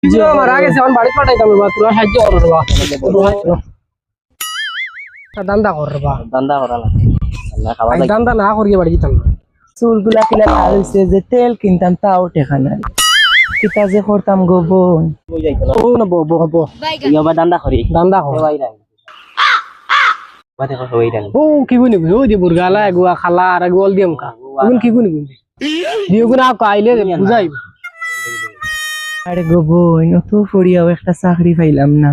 মারা গেছে এখন বাড়ি পাঠাইতাম বা তোরা সাহায্য করো বা দান্দা কর বা দান্দা করা লাগে আল্লাহ খাওয়া লাগে দান্দা না করিয়ে বাড়ি যেতাম না চুলগুলা কিলা লাল হয়েছে যে তেল কিনতাম তাও টেকা নাই কিতা যে করতাম গো বোন কই যাইতো না ও না বো বো বো ইয়া দান্দা করি দান্দা কর ওই রাই বাদে কই ওই রাই ও কি গুনি গুনি ও দি বুরগালা গুয়া খালা আর গোল দিম কা গুন কি গুনি গুনি দিও গুনা আইলে বুঝাই আরে গো বোন তো পড়িয়াও একটা চাকরি পাইলাম না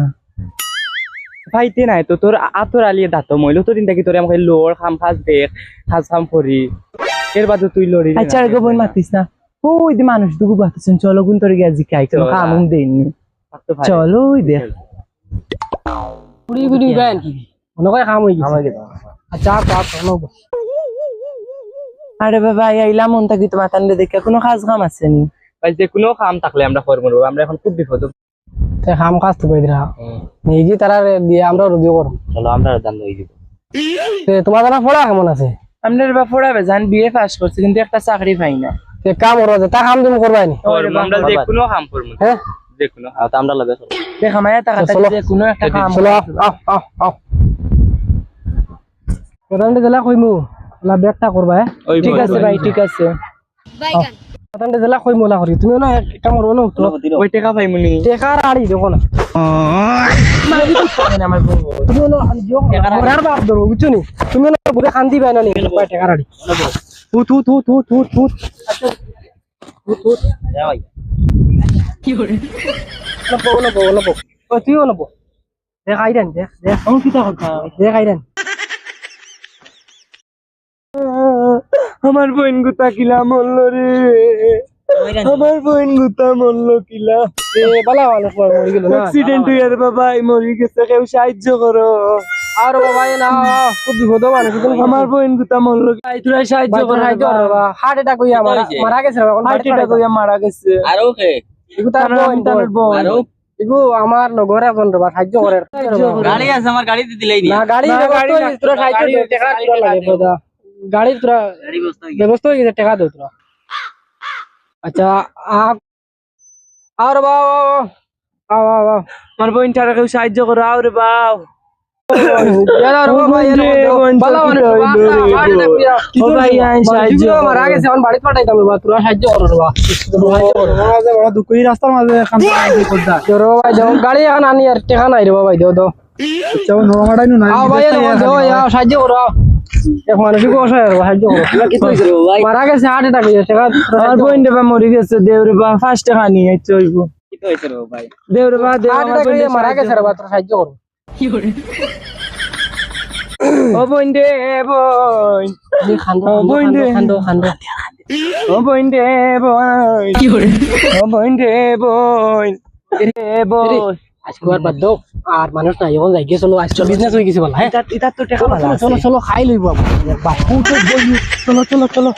পাইতে নাই তো তোর আতর আলিয়ে দাঁত মইলো তো দিন থাকি তোর আমাকে লোর খাম খাস দেখ খাস খাম করি এর বাদে তুই লড়ি আচ্ছা আর গো বোন মাতিস না ওই যে মানুষ দুগু বাতাছেন চলো গুন তোর গিয়া জিকাই কোনো কামুম দেইনি চলো ওই দেখ পুরি গুনি গায়ন কি মনে কয় কাম হই গেছে আচ্ছা কাপ নব আরে বাবা আইলাম মন থাকি তো মাতান দেখে কোনো কাজ কাম আছে নি ভাই যে কোনো কাম থাকলে আমরা করব আমরা এখন খুব বিপদ তে কাম কাজ তো কইরা নিজে তারা দিয়ে আমরা রুদিও করব চলো আমরা দান্দা হই যাব তে তোমার জানা পড়া কেমন আছে আমনের বা পড়াবে জান বিএ পাস করছে কিন্তু একটা চাকরি পাই না তে কাম করো তা কাম তুমি করবাই নি আমরা যে কোনো কাম করব হ্যাঁ যে কোনো আর আমরা লাগে চলো দেখা মায়া টাকা যে কোনো একটা কাম চলো আও আও আও কোদান্ডে জেলা কইমু না ব্যাগটা করবা হ্যাঁ ঠিক আছে ভাই ঠিক আছে কোদান্ডে জেলা কইমু না করি তুমি না কাম করো না তো ওই টাকা পাইমুনি টেকার আড়ি দেখো না আমার বোন তুমি না আর বাপ ধরো বুঝছো নি তুমি না বুড়ে কান্দি পাই না নি টেকার আড়ি তু তু তু তু তু তু তু যা ভাই না বো ও তুইও না বো দেখ আইরান দেখ দেখ ও কিতা কথা দেখ আইরান আমার বোন গুতা কিলা মরল রে আমার বোন গুতা মরল কিলা এ বালা মানুষ মরে গেল না অ্যাক্সিডেন্ট হইয়ার বাবা মরি গেছে কেউ সাহায্য করো আর বাবা এ না খুব বিপদ মানুষ আমার বোন গুতা মরল তোরা সাহায্য করো বাবা হার্ট অ্যাটাক হইয়া মারা গেছে এখন হার্ট অ্যাটাক হইয়া মারা গেছে আর ওকে এগু তার বোন আর এগু আমার লগর এখন রবা সাহায্য করে গাড়ি আছে আমার গাড়ি দিলেই নি না গাড়ি তোরা সাহায্য দে টাকা তোরা লাগে দাদা গাড়ি তোরা গাড়ি বস্তা ব্যবস্থা হয়ে গেছে টাকা দে তোরা আচ্ছা আর বাবা আমার বোন টাকা কেউ সাহায্য করো আরে বাও মারা গেছে এখন বাড়ি পাঠাইতাম তোরা সাহায্য করো রাস্তার মাঝে গাড়ি এখন আনি আর টেকা নাই রে বাবাই দেও দাও সাহায্য করো এক মানুষই অসহায় সাহায্য করো মারা গেছে হার্ট অ্যাটাক হয়েছে আমার বোন দেবা মরি গেছে দেউরে বা 5 টাকা নিয়ে চলবো কি তো হইছে রে ভাই দেউরে বা দেও হার্ট অ্যাটাক হয়ে মারা গেছে রে বা তোরা সাহায্য করো ও বোন দে বোন খান্দো খান্দো খান্দো ও বোন দে বোন কি করে ও বোন দে বোন রে বোন আজকে আর বাদ দাও আর মানুষ নাই এখন যাই গিয়ে চলো আজকে বিজনেস হয়ে গেছে বলা হ্যাঁ এটা তো টাকা চলো চলো চলো খাই লইব বাপু তো বলি চলো চলো চলো